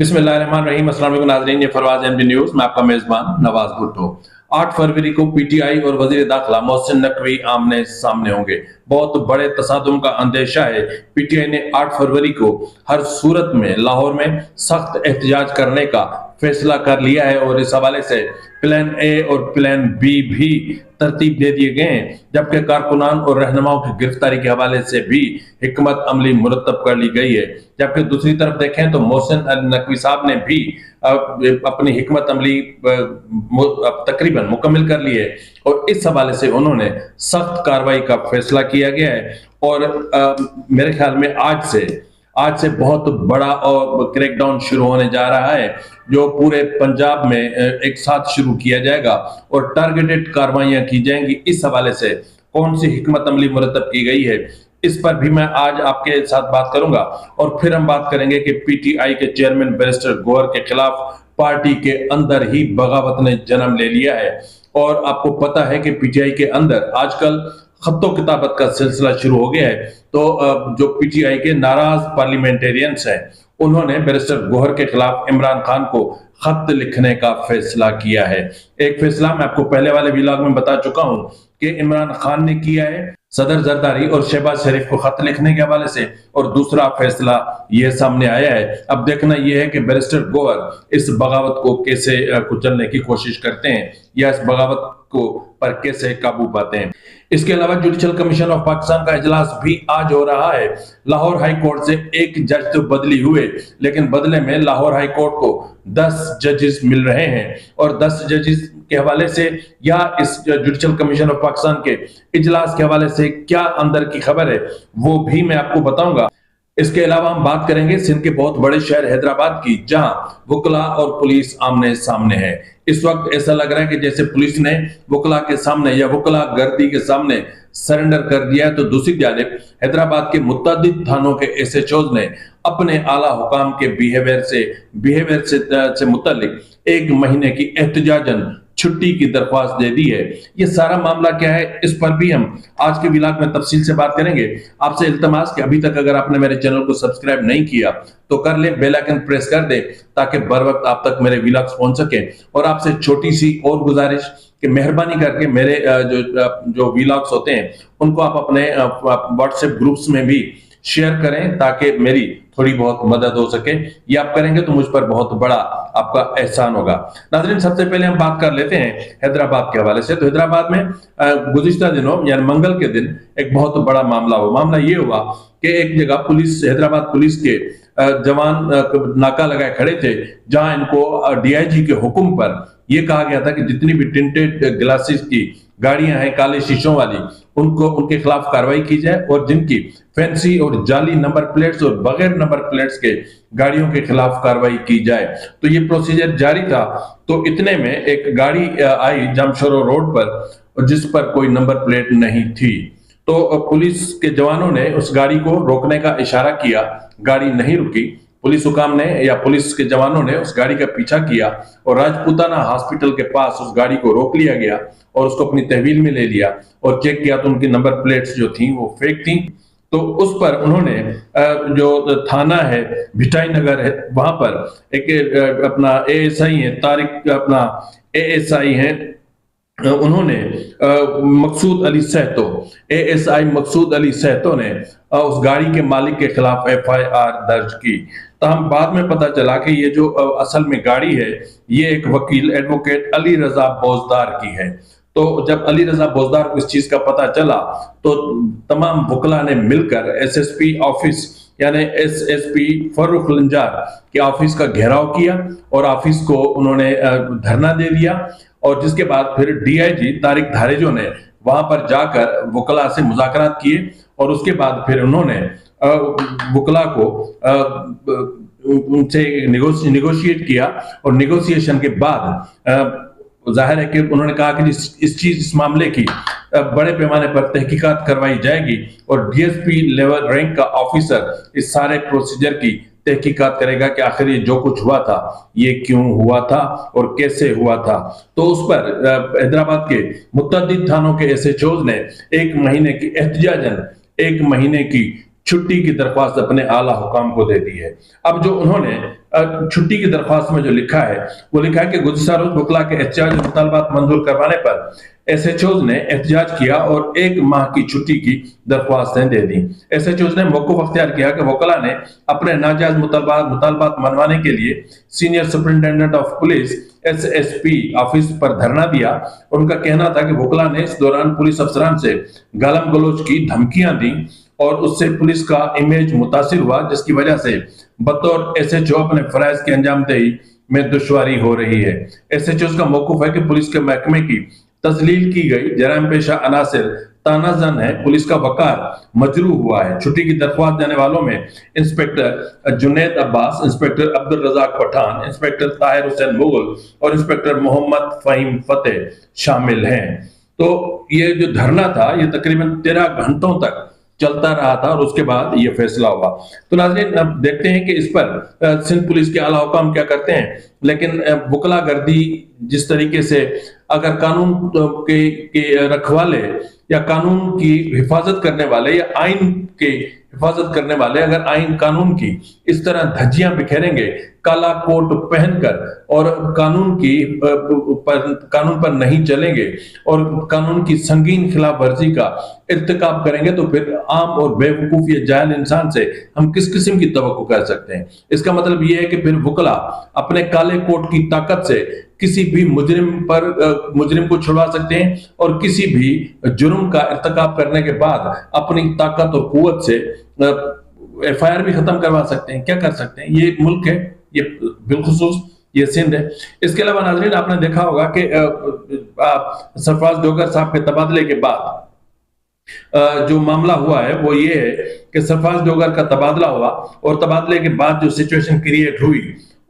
बिस्मिल्लाहिर्रहमानिर्रहीम। अस्सलाम वालेकुम नाज़रीन, ये फरवाज एनबी न्यूज़ में आपका मेज़बान नवाज भुट्टो। 8 फरवरी को पीटीआई और वज़ीर दाखिला मोहसिन नकवी आमने सामने होंगे। बहुत बड़े तसादुम का अंदेशा है। पीटीआई ने 8 फरवरी को हर सूरत में लाहौर में सख्त एहतजाज करने का फैसला कर लिया है और इस हवाले से प्लान ए और प्लान बी भी तरतीब दे दिए गए हैं, जबकि कारकुनान और रहनुमाओं की गिरफ्तारी के हवाले से भी हिकमत अमली मुरतब कर ली गई है। जबकि दूसरी तरफ देखें तो मोहसिन नकवी साहब ने भी अपनी हिकमत अमली तकरीबन मुकम्मल कर ली है और इस हवाले से उन्होंने सख्त कार्रवाई का फैसला किया गया है। और मेरे ख्याल में आज से बहुत बड़ा और क्रैकडाउन शुरू होने जा रहा है, जो पूरे पंजाब में एक साथ शुरू किया जाएगा और टारगेटेड कार्रवाइयां की जाएंगी। इस हवाले से कौन सी हिकमत अमली मुरतब की गई है, इस पर भी मैं आज आपके साथ बात करूंगा। और फिर हम बात करेंगे कि पीटीआई के चेयरमैन बैरिस्टर गौहर के खिलाफ पार्टी के अंदर ही बगावत ने जन्म ले लिया है। और आपको पता है कि पीटीआई के अंदर आजकल खत्तो किताबत का सिलसिला शुरू हो गया है। तो जो पीटीआई के नाराज पार्लियामेंटेरियंस हैं, उन्होंने बैरिस्टर गौहर के खिलाफ इमरान खान को खत लिखने का फैसला किया है। एक फैसला मैं आपको पहले वाले व्लॉग में बता चुका हूं कि इमरान खान ने किया है सदर जरदारी और शहबाज शरीफ को खत लिखने के हवाले से, और दूसरा फैसला यह सामने आया है। अब देखना यह है कि बैरिस्टर गौहर इस बगावत को कैसे कुचलने की कोशिश करते हैं या इस बगावत को पर कैसे काबू पाते हैं। इसके अलावा जुडिशल कमीशन ऑफ पाकिस्तान का इजलास भी आज हो रहा है। लाहौर हाई कोर्ट से एक जज तो बदली हुए, लेकिन बदले में लाहौर हाई कोर्ट को 10 जजेस मिल रहे हैं। और 10 जजेस के हवाले से या इस जुडिशल कमीशन ऑफ पाकिस्तान के इजलास के हवाले से क्या अंदर की खबर है, वो भी मैं आपको बताऊंगा। इसके अलावा हम बात करेंगे सिंध के बहुत बड़े शहर हैदराबाद की, जहां वकला और पुलिस आमने सामने है। इस वक्त ऐसा लग रहा है कि जैसे पुलिस ने वकला के सामने या वकला गर्दी के सामने सरेंडर कर दिया है, तो दूसरी जानिब हैदराबाद के मुतअद्दिद थानों के एसएचओज ने अपने आला हुकाम के बिहेवियर से मुतल्लिक 1 महीने की एहतजाजन छुट्टी की दरख्वास्त दे दी है। ये सारा मामला क्या है, इस पर भी हम आज के व्लॉग में तफसील से बात करेंगे। आपसे इल्तमास कि अभी तक अगर आपने मेरे चैनल को सब्सक्राइब नहीं किया तो कर ले, बेल आइकन प्रेस कर दे ताकि बर वक्त आप तक मेरे व्लॉग्स पहुंच सके। और आपसे छोटी सी और गुजारिश कि मेहरबानी करके मेरे जो व्लॉग्स होते हैं उनको आप अपने व्हाट्सएप ग्रुप्स में भी शेयर करें ताकि मेरी थोड़ी बहुत मदद हो सके। ये आप करेंगे तो मुझ पर बहुत बड़ा आपका एहसान होगा। नाज़रीन, सबसे पहले हम बात कर लेते हैं हैदराबाद के हवाले से। तो हैदराबाद में गुज़िश्ता दिनों यानी मंगल के दिन एक बहुत बड़ा मामला हुआ। मामला ये हुआ कि एक जगह हैदराबाद पुलिस के जवान नाका लगाए खड़े थे, जहां इनको डीआईजी के हुक्म पर यह कहा गया था कि जितनी भी टिंटेड ग्लासेस की गाड़ियां हैं काले शीशों वाली, उनके खिलाफ कार्रवाई की जाए और जिनकी फैंसी और जाली नंबर प्लेट्स और बगैर नंबर प्लेट्स के गाड़ियों के खिलाफ कार्रवाई की जाए। तो ये प्रोसीजर जारी था। तो इतने में एक गाड़ी आई जामशोरो रोड पर जिस पर कोई नंबर प्लेट नहीं थी। तो पुलिस के जवानों ने उस गाड़ी को रोकने का इशारा किया, गाड़ी नहीं रुकी। पुलिस हुकाम ने या पुलिस के जवानों ने उस गाड़ी का पीछा किया और राजपूताना हॉस्पिटल के पास उस गाड़ी को रोक लिया गया और उसको अपनी तहवील में ले लिया और चेक किया तो उनकी नंबर प्लेट्स जो थी वो फेक थी। तो उस पर उन्होंने जो थाना है भिटाई नगर है, वहां पर एक अपना एएसआई है तारिक, अपना एएसआई है, उन्होंने एएसआई मकसूद अली सहतो ने उस गाड़ी के मालिक के खिलाफ एफआईआर दर्ज की। तो हम बाद में पता चला कि ये जो असल में गाड़ी है ये एक वकील एडवोकेट अली रजा बोजदार की है। तो जब अली रजा बोजदार को इस चीज का पता चला तो तमाम वकला ने मिलकर एसएसपी ऑफिस यानी एसएसपी फर्रुख लंजार के ऑफिस का घेराव किया और ऑफिस को उन्होंने धरना दे दिया। और जिसके बाद फिर डीआईजी तारिक धारेजो ने वहां पर जाकर वकला से मुज़ाकरात किए और उसके बाद फिर उन्होंने वकला को उनसे निगोशिएट किया और निगोशिएशन के बाद जाहिर है कि उन्होंने कहा कि इस मामले की बड़े पैमाने पर तहकीकात करवाई जाएगी और डीएसपी लेवल रैंक का ऑफिसर इस सारे प्रोसीजर की तहकीकात करेगा कि आखिर ये जो कुछ हुआ था ये क्यों हुआ था और कैसे हुआ था। तो उस पर हैदराबाद के मुतअद्दिद थानों के एसएचओज ने 1 महीने की एहतजाजन 1 महीने की छुट्टी की दरख्वास्त अपने आला हुकाम को दे दी है। अब जो उन्होंने छुट्टी की दरख्वास्त में जो लिखा है वो लिखा है कि गुज़िश्ता रोज वकला के एहतजाज मुतालबात मंजूर करवाने पर SHOs ने एहतजाज किया और 1 माह की छुट्टी की दरख्वास्तें दे दी। SHOs ने मौक़िफ़ अख्तियार किया कि वकला ने अपने नाजायज मुतालबात मनवाने के लिए senior superintendent of police SSP office पर धरना दिया। उनका कहना था कि वकला ने इस दौरान पुलिस अफसरान से गालम गलोच की धमकियां दी और उससे पुलिस का इमेज मुतासिर हुआ, जिसकी वजह से बतौर SHO अपने फराइज की अंजामदही में दुश्वारी हो रही है। SHOs का मौक़िफ़ है कि पुलिस के महकमे की तजलील की गई जराइम पेशा अनासिर तानाजन है, पुलिस का वकार मजरू हुआ है। छुट्टी की दरख्वास्त देने वालों में inspector Junaid Abbas, inspector Abdul Razzaq Pathan, inspector Tahir Hussain Mughal और इंस्पेक्टर मोहम्मद फ़हीम फतेह शामिल हैं। तो ये जो धरना था ये तकरीबन 13 घंटों तक चलता रहा था और उसके बाद ये फैसला हुआ। तो नाज़रीन, अब देखते हैं कि इस पर सिंध पुलिस के आला हुकाम क्या करते हैं। लेकिन वकला गर्दी जिस तरीके से अगर कानून के रखवाले या कानून की हिफाजत करने वाले या आइन के हिफाजत करने वाले अगर आइन कानून की इस तरह धज्जियां बिखेरेंगे, काला कोट पहनकर और कानून पर नहीं चलेंगे और कानून की संगीन खिलाफ वर्जी का इर्तिकाब करेंगे, तो फिर आम और बेवकूफ या जाहिल इंसान से हम किस किस्म की तवक्को कर सकते हैं। इसका मतलब यह है कि फिर वकला अपने काले कोट की ताकत से किसी भी मुजरिम को छुड़वा सकते हैं और किसी भी जुर्म का इर्तिकाब करने के बाद अपनी ताकत और कुव्वत से FIR भी खत्म करवा सकते हैं। क्या कर सकते हैं? ये मुल्क है, ये बिलखुसूस ये सिंध है। इसके अलावा नाज़रीन, आपने देखा होगा कि सरफराज डोगर साहब के तबादले के बाद जो मामला हुआ है वो ये है कि सरफराज डोगर का तबादला हुआ और तबादले के बाद जो सिचुएशन क्रिएट हुई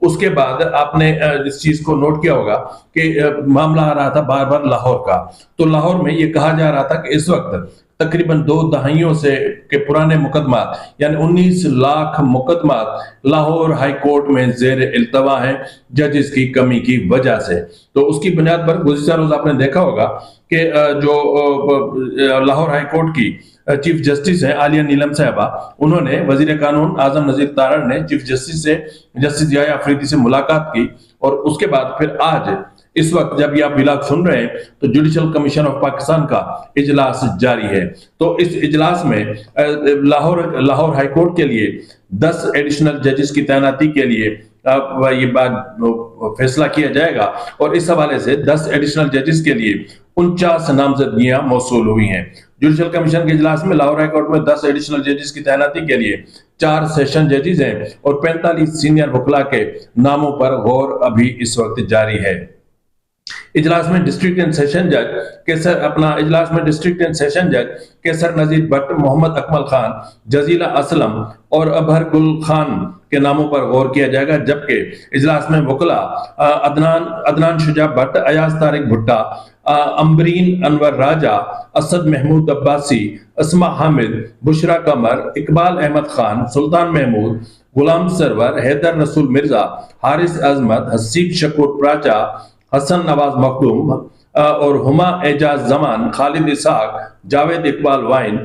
उसके बाद आपने इस चीज को नोट किया होगा कि मामला आ रहा था बार बार लाहौर का। तो लाहौर में ये कहा जा रहा था कि इस वक्त तकरीबन 2 दहाइयों से के पुराने मुकदमात यानी 19 लाख मुकदमात लाहौर हाई कोर्ट में जेर इल्तवा है जजेस की कमी की वजह से। तो उसकी बुनियाद पर गुज़िश्ता रोज आपने देखा होगा कि जो लाहौर हाई कोर्ट की चीफ जस्टिस हैं आलिया नीलम साहबा, उन्होंने वजीर कानून आजम नजीर तारड़ ने चीफ जस्टिस से जस्टिस याया अफरीदी से मुलाकात की और उसके बाद फिर आज इस वक्त जब ये आप विलाग सुन रहे हैं तो जुडिशल कमीशन ऑफ पाकिस्तान का इजलास जारी है। तो इस इजलास में लाहौर हाई कोर्ट के लिए 10 एडिशनल जजेस की तैनाती के लिए ये बात फैसला किया जाएगा और इस हवाले से 10 एडिशनल जजेस के लिए 49 नामजदगियां मौसूल हुई हैं। जुडिशल कमीशन के इजलास में लाहौर हाई कोर्ट में 10 एडिशनल जजेस की तैनाती के लिए 4 सेशन जजेस हैं और 45 सीनियर वकला के नामों पर गौर अभी इस वक्त जारी है। इजलास में डिस्ट्रिक्ट एंड सेशन जज केसर नजीर भट्ट, मोहम्मद अकमल खान, जजीला असलम और अबहर गुल खान के नामों पर गौर किया जाएगा, जबकि इजलास में वकला अदनान शुजा भट्ट, अयाज तारिक भुट्टा, अम्बरीन अनवर राजा, असद महमूद अब्बासी, अस्मा हामिद, बुशरा कमर, इकबाल अहमद खान, सुल्तान महमूद, गुलाम सरवर, हैदर रसूल मिर्जा, हारिस अजमत, हसीब शकूर प्राचा, हसन नवाज मखदूम और हुमा एजाज जमान, खालिद इसाक, जावेद इकबाल वाइन,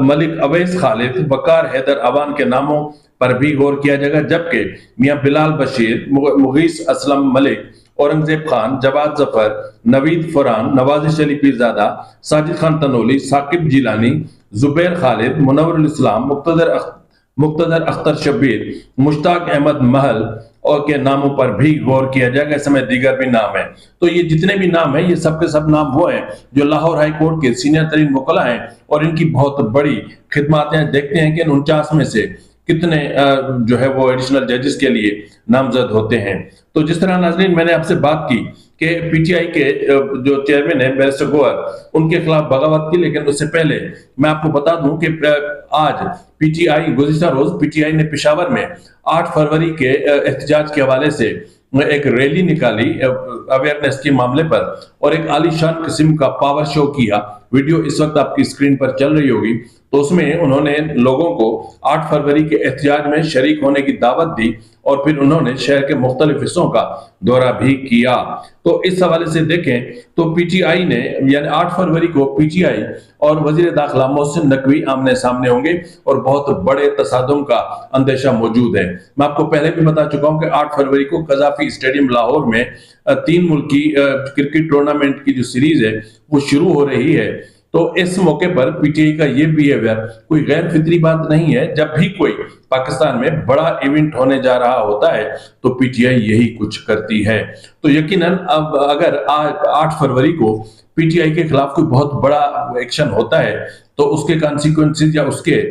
मलिक अवैस खालिद, वकार हैदर अवान के नामों पर भी गौर किया जाएगा, जबकि मियां बिलाल बशीर, मुगीस असलम मलिक, औरंगजेब खान, जवाद जफर, नवीद फरहान, नवाजिश अली पीरजादा, साजिद खान तनोली, साकिब जिलानी, जुबैर खालिद, मुनव्वर इस्लाम, मुक्तदर अख्तर शब्बीर, मुश्ताक अहमद महल और के नामों पर भी गौर किया जाएगा। इस समय दीगर भी नाम है। तो ये जितने भी नाम है ये सब के सब नाम वो हैं जो लाहौर हाई कोर्ट के सीनियर तरीन वकला हैं और इनकी बहुत बड़ी खिदमत हैं। देखते हैं कि 49 में से कितने जो है वो एडिशनल जजेस के लिए नामजद होते हैं। तो जिस तरह नाजरीन मैंने आपसे बात की कि PTI के जो चेयरमैन है बैरिस्टर गोहर, उनके खिलाफ बगावत की, लेकिन उससे पहले मैं आपको बता दूं कि आज PTI गुज़िश्ता रोज PTI ने पेशावर में 8 फरवरी के एहतजाज के हवाले से एक रैली निकाली अवेयरनेस के मामले पर और एक आलीशान किस्म का पावर शो किया। वीडियो इस वक्त आपकी स्क्रीन पर चल रही होगी। तो उसमें उन्होंने लोगों को 8 फरवरी के एहतजाज में शरीक होने की दावत दी اور پھر انہوں نے شہر کے مختلف حصوں کا دورہ بھی کیا۔ تو اس حوالے سے دیکھیں تو پی ٹی آئی نے یعنی 8 فروری کو پی ٹی آئی اور وزیر داخلہ محسن نقوی آمنے سامنے ہوں گے اور بہت بڑے تصادم کا اندیشہ موجود ہے۔ میں آپ کو پہلے بھی بتا چکا ہوں کہ 8 فروری کو قذافی اسٹیڈیم لاہور میں 3 ملکی کرکٹ ٹورنامنٹ کی جو سیریز ہے وہ شروع ہو رہی ہے۔ تو اس موقع پر پی ٹی آئی کا یہ بیہیویئر کوئی غیر فطری بات نہیں ہے۔ جب بھی کوئی پاکستان میں بڑا ایونٹ ہونے جا رہا ہوتا ہے تو پی ٹی آئی یہی کچھ کرتی ہے۔ تو یقیناً اب اگر 8 فروری کو پی ٹی آئی کے خلاف کوئی بہت بڑا ایکشن ہوتا ہے تو اس کے کانسیکوینسز یا اس کے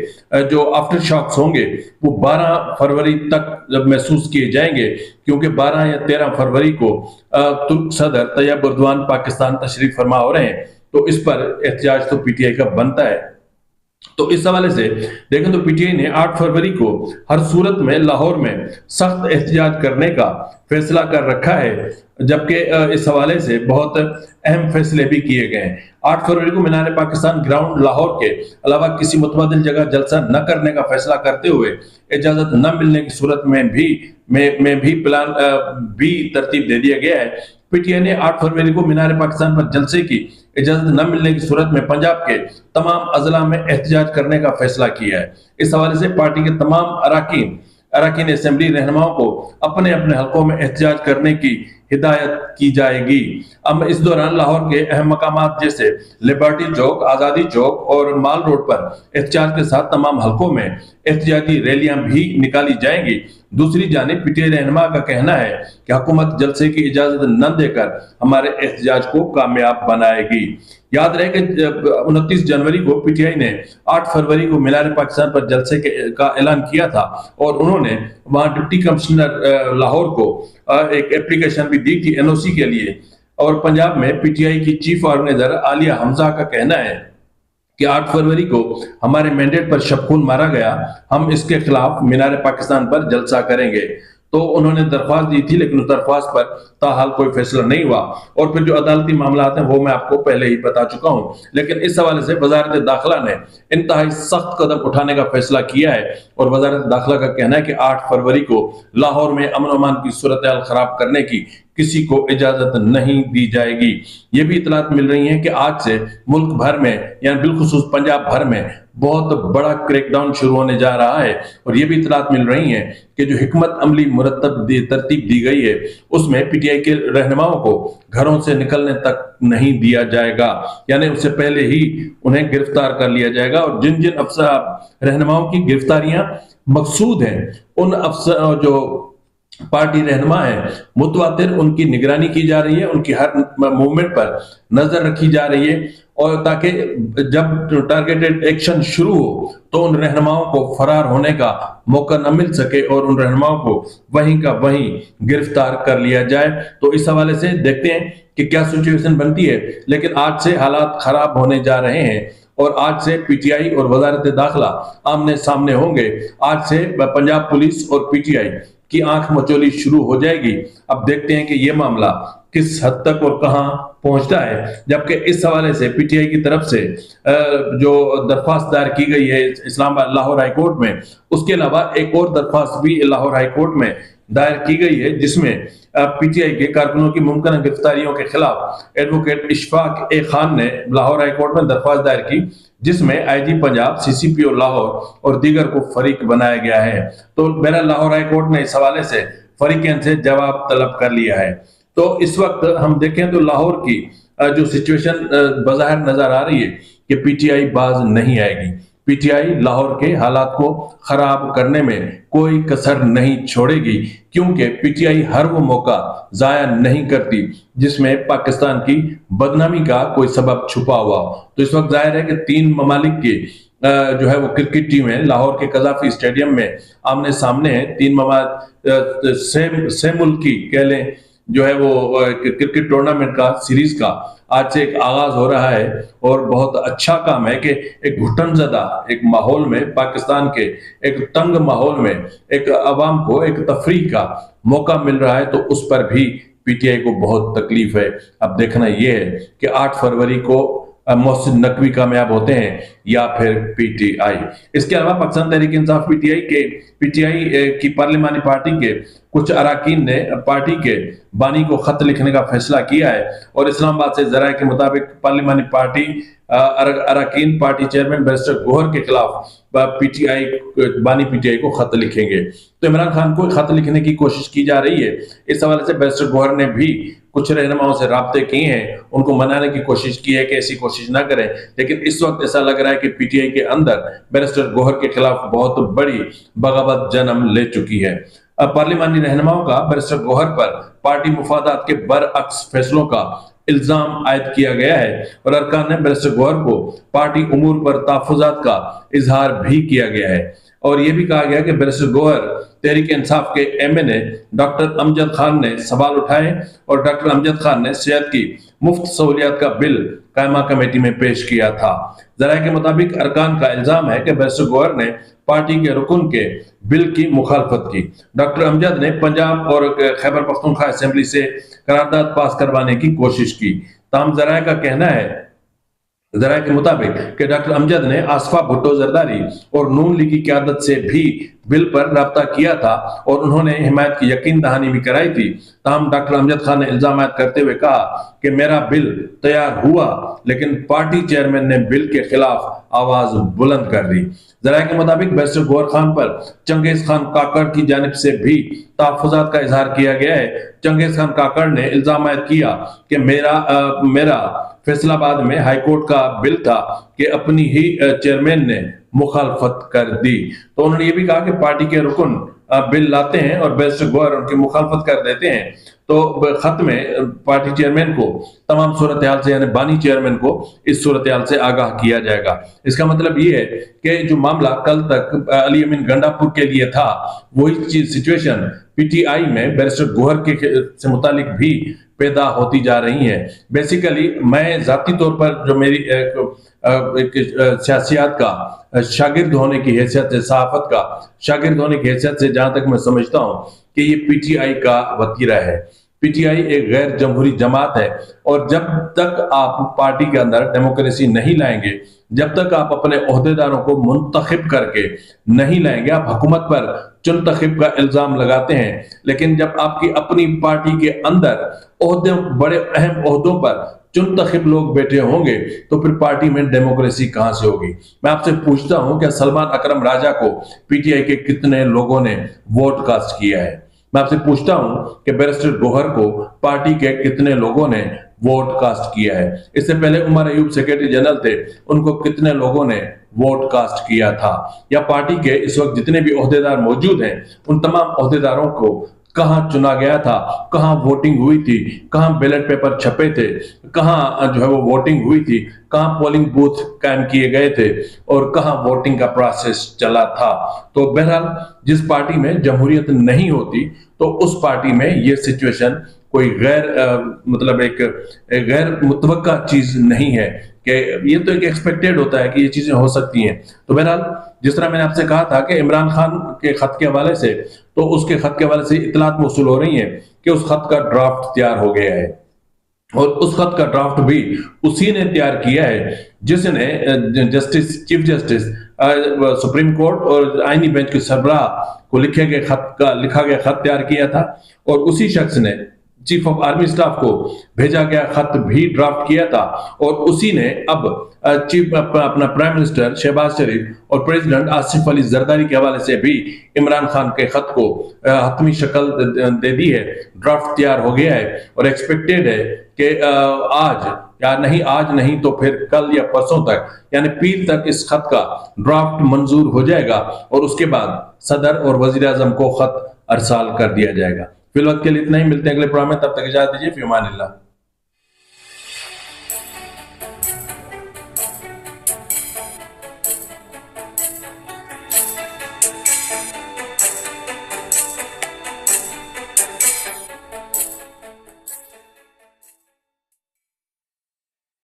جو آفٹر شاکس ہوں گے وہ 12 فروری تک جب محسوس کیے جائیں گے، کیونکہ 12 یا 13 فروری کو ترک صدر طیب اردوان پاکستان تشریف فرما ہو رہے ہیں، تو اس پر احتجاج تو پی ٹی آئی کا بنتا ہے۔ تو اس حوالے سے دیکھیں تو پی ٹی آئی نے 8 فروری کو ہر صورت میں لاہور میں سخت احتجاج کرنے کا فیصلہ کر رکھا ہے، جبکہ اس حوالے سے بہت اہم فیصلے بھی کیے گئے ہیں۔ 8 فروری کو مینار پاکستان گراؤنڈ لاہور کے علاوہ کسی متبادل جگہ جلسہ نہ کرنے کا فیصلہ کرتے ہوئے اجازت نہ ملنے کی صورت میں بھی پلان بھی ترتیب دے دیا گیا ہے۔ پی ٹی آئی نے 8 فروری کو مینار پاکستان پر جلسے کی اجازت نہ ملنے کی صورت میں پنجاب کے تمام اضلاع میں احتجاج کرنے کا فیصلہ کیا ہے۔ اس حوالے سے پارٹی کے تمام اراکین اسمبلی رہنماؤں کو اپنے اپنے حلقوں میں احتجاج کرنے کی ہدایت کی جائے گی۔ اب اس دوران لاہور کے اہم مقامات جیسے لبرٹی چوک، آزادی چوک اور مال روڈ پر احتجاج کے ساتھ تمام حلقوں میں احتجاجی ریلیاں بھی نکالی جائیں گی۔ دوسری جانب پی ٹی آئی رہنما کا کہنا ہے کہ حکومت جلسے کی اجازت نہ دے کر ہمارے احتجاج کو کامیاب بنائے گی۔ یاد رہے کہ 29 جنوری کو پی ٹی آئی نے 8 فروری کو مینار پاکستان پر جلسے کا اعلان کیا تھا اور انہوں نے وہاں ڈپٹی کمشنر لاہور کو ایک اپلیکیشن بھی دی تھی این او سی کے لیے۔ اور پنجاب میں پی ٹی آئی کی چیف آرگنائزر عالیہ حمزہ کا کہنا ہے کہ 8 فروری کو ہمارے مینڈیٹ پر شب خون مارا گیا، ہم اس کے خلاف مینار پاکستان پر جلسہ کریں گے۔ تو انہوں نے درخواست دی تھی لیکن اس درخواست پر تاحال کوئی فیصلہ نہیں ہوا، اور پھر جو عدالتی معاملات ہیں وہ میں آپ کو پہلے ہی بتا چکا ہوں۔ لیکن اس حوالے سے وزارت داخلہ نے انتہائی سخت قدم اٹھانے کا فیصلہ کیا ہے، اور وزارت داخلہ کا کہنا ہے کہ 8 فروری کو لاہور میں امن و امان کی صورتحال خراب کرنے کی کسی کو اجازت نہیں دی جائے گی۔ یہ بھی اطلاعات مل رہی ہیں کہ آج سے ملک بھر میں یعنی بالخصوص پنجاب بھر میں بہت بڑا کریک ڈاؤن شروع ہونے جا رہا ہے، اور یہ بھی اطلاعات مل رہی ہیں کہ جو حکمت عملی ترتیب دی گئی ہے اس میں پی ٹی آئی کے رہنماؤں کو گھروں سے نکلنے تک نہیں دیا جائے گا، یعنی اس سے پہلے ہی انہیں گرفتار کر لیا جائے گا۔ اور جن رہنماؤں کی گرفتاریاں مقصود ہیں ان جو پارٹی رہنما ہیں متواتر ان کی نگرانی کی جا رہی ہے، ان کی ہر موومنٹ پر نظر رکھی جا رہی ہے، اور تاکہ جب ٹارگیٹڈ ایکشن شروع ہو تو ان رہنماؤں کو فرار ہونے کا موقع نہ مل سکے اور ان رہنماؤں کو وہیں کا وہیں گرفتار کر لیا جائے۔ تو اس حوالے سے دیکھتے ہیں کہ کیا سچویشن بنتی ہے، لیکن آج سے حالات خراب ہونے جا رہے ہیں، اور آج سے پی ٹی آئی اور وزارت داخلہ آمنے سامنے ہوں گے۔ آج سے پنجاب پولیس اور پی ٹی آئی کی آنکھ مچولی شروع ہو جائے گی۔ اب دیکھتے ہیں کہ یہ معاملہ کس حد تک اور کہاں پہنچتا ہے، جبکہ اس حوالے سے پی ٹی آئی کی طرف سے جو درخواست دائر کی گئی ہے اسلام آباد لاہور ہائی کورٹ میں، اس کے علاوہ ایک اور درخواست بھی لاہور ہائی کورٹ میں دائر کی گئی ہے، جس میں پی ٹی آئی کے کارکنوں کی ممکنہ گرفتاریوں کے خلاف ایڈوکیٹ اشفاق اے خان نے لاہور ہائی کورٹ میں درخواست دائر کی، جس میں آئی جی پنجاب، سی سی پی او لاہور اور دیگر کو فریق بنایا گیا ہے۔ تو بہرحال لاہور ہائی کورٹ نے اس حوالے سے فریقین سے جواب طلب کر لیا ہے۔ تو اس وقت ہم دیکھیں تو لاہور کی جو سچویشن بظاہر نظر آ رہی ہے کہ پی ٹی آئی باز نہیں آئے گی۔ پی ٹی آئی لاہور کے حالات کو خراب کرنے میں کوئی کسر نہیں چھوڑے گی، کیونکہ پی ٹی آئی ہر وہ موقع ضائع نہیں کرتی جس میں پاکستان کی بدنامی کا کوئی سبب چھپا ہوا ہو۔ تو اس وقت ظاہر ہے کہ 3 ممالک کی جو ہے وہ کرکٹ ٹیمیں لاہور کے قذافی اسٹیڈیم میں آمنے سامنے ہیں۔ 3 ممالک سے ملکی کہہ لیں جو ہے وہ کرکٹ ٹورنامنٹ کا سیریز کا آج سے ایک آغاز ہو رہا ہے، اور بہت اچھا کام ہے کہ ایک گھٹن زدہ ایک ماحول میں، پاکستان کے ایک تنگ ماحول میں ایک عوام کو ایک تفریح کا موقع مل رہا ہے، تو اس پر بھی پی ٹی آئی کو بہت تکلیف ہے۔ اب دیکھنا یہ ہے کہ 8 فروری کو मोहसिन नकवी कामयाब होते हैं या फिर पीटीआई। इसके अलावा पाकिस्तान तहरीक इंसाफ पीटीआई की पार्लिमानी पार्टी के कुछ अरकान ने पार्टी के बानी को खत लिखने का फैसला किया है और इस्लामाबाद से ज़राए के मुताबिक पार्लिमानी पार्टी अरकान पार्टी चेयरमैन बैरिस्टर गौहर के खिलाफ बानी पीटीआई को खत लिखेंगे। तो इमरान खान को खत लिखने की कोशिश की जा रही है। इस हवाले से बैरिस्टर गौहर ने भी कुछ रहनुमाओं से राब्ते किए हैं, उनको मनाने की कोशिश की है कि ऐसी कोशिश ना करें, लेकिन इस वक्त ऐसा लग रहा है कि पीटीआई के अंदर बैरिस्टर गौहर के खिलाफ बहुत बड़ी बगावत जन्म ले चुकी है। अब पार्लिमानी रहनुमाओं का बैरिस्टर गौहर पर पार्टी मुफादात के बरअक्स फैसलों का इल्जाम आयद किया गया है और अरकान ने बैरिस्टर गौहर को पार्टी उमूर पर तहफ़्फ़ुज़ात का इजहार भी किया गया है और यह भी कहा गया कि बैरिस्टर गौहर तहरीक इंसाफ के एमएनए डॉक्टर अमजद खान ने सवाल उठाए और डॉक्टर अमजद खान ने सेहत की मुफ्त सहूलियात का बिल कायमा कमेटी में पेश किया था। ज़राए के मुताबिक अरकान का इल्जाम है कि बैरिस्टर गौहर ने पार्टी के रुकन के बिल की मुखालफत की। डॉक्टर अमजद ने पंजाब और खैबर पख्तूनख्वा असेंबली से करारदाद पास करवाने की कोशिश की। ताहम ज़राए का कहना है, ज़राए के मुताबिक कि डॉक्टर अमजद ने आसफा भुट्टो जरदारी और नून लीग की क़यादत से भी बिल पर राब्ता किया था और उन्होंने हिमायत की यकीन दहानी भी कराई थी। ताहम डॉक्टर अमजद खान ने इल्जाम करते हुए कहा कि मेरा बिल तैयार हुआ लेकिन पार्टी चेयरमैन ने बिल के खिलाफ आवाज बुलंद कर दी। ज़राए के मुताबिक बैरिस्टर गौहर खान पर चंगेज खान काकड़ की जानिब से भी तहफ़्फ़ुज़ात का इजहार किया गया है। चंगेज खान काकड़ ने इल्जाम किया कि मेरा फैसलाबाद में हाईकोर्ट का बिल था कि अपनी ही चेयरमैन ने मुखालफत कर दी। तो उन्होंने ये भी कहा कि पार्टी के रुकन बिल लाते हैं और बैरिस्टर गौहर उनकी मुखालफत कर देते हैं। तो खत में पार्टी चेयरमैन को तमाम सूरत हाल से, यानी बानी चेयरमैन को इस सूरत हाल से आगाह किया जाएगा। इसका मतलब ये है कि जो मामला कल तक अली अमीन गंडापुर के लिए था, वही सिचुएशन पीटीआई में बैरिस्टर गौहर के से मुतालिक भी पैदा होती जा रही है। बेसिकली मैं जाती तौर पर जो मेरी सियासियात का शागिर्द होने की हैसियत से, सहाफत का शागिर्द होने की हैसियत से जहां तक मैं समझता हूं कि ये पीटीआई का वतीरा है। पीटीआई एक गैर जमहूरी जमात है और जब तक आप पार्टी के अंदर डेमोक्रेसी नहीं लाएंगे, जब तक आप अपने ओहदेदारों को मुंतखब करके नहीं लाएंगे, आप हुकूमत पर चुनतखब का इल्जाम लगाते हैं, लेकिन जब आपकी अपनी पार्टी के अंदर ओहदे, बड़े अहम ओहदों पर चुनतखब लोग बैठे होंगे तो फिर पार्टी में डेमोक्रेसी कहां से होगी। मैं आपसे पूछता हूं कि सलमान अकरम राजा को पीटीआई के कितने लोगों ने वोट कास्ट किया है? मैं आपसे पूछता हूं कि बैरिस्टर गौहर को पार्टी के कितने लोगों ने वोट कास्ट किया है? इससे पहले उमर अयूब सेक्रेटरी जनरल थे, उनको कितने लोगों ने वोट कास्ट किया था? या पार्टी के इस वक्त जितने भी ओहदेदार मौजूद हैं, उन तमाम ओहदेदारों को कहां चुना गया था, कहां वोटिंग हुई थी, कहां बैलेट पेपर छपे थे, कहां जो है वो वोटिंग हुई थी, कहां पोलिंग बूथ कायम किए गए थे और कहां वोटिंग का प्रोसेस चला था। तो बहरहाल जिस पार्टी में जमहूरियत नहीं होती तो उस पार्टी में ये सिचुएशन कोई मतलब एक गैर मुतवक्का चीज नहीं है कि ये तो एक एक्सपेक्टेड होता है कि ये चीजें हो सकती हैं। तो बहरहाल जिस तरह मैंने आपसे कहा था कि इमरान खान के खत के हवाले से, तो उसके खत के हवाले से इतलात मौसूल हो रही है कि उस खत का ड्राफ्ट तैयार हो गया है और उस खत का ड्राफ्ट भी उसी ने तैयार किया है जिसने चीफ जस्टिस सुप्रीम कोर्ट और आईनी बेंच के सरबराह को लिखा गया खत तैयार किया था और उसी शख्स ने चीफ ऑफ आर्मी स्टाफ को भेजा गया खत भी ड्राफ्ट किया था और उसी ने अब अपना प्राइम मिनिस्टर शहबाज शरीफ और प्रेसिडेंट आसिफ अली जरदारी के हवाले से भी इमरान खान के खत को हतमी शक्ल दे दी है। ड्राफ्ट तैयार हो गया है और एक्सपेक्टेड है कि आज नहीं तो फिर कल या परसों तक, यानी पीर तक इस खत का ड्राफ्ट मंजूर हो जाएगा और उसके बाद सदर और वजीर आजम को खत अरसाल कर दिया जाएगा। फिलहाल के लिए इतना ही, मिलते हैं अगले प्रोग्राम में, तब तक इजाजत दीजिए। फी अमानिल्लाह।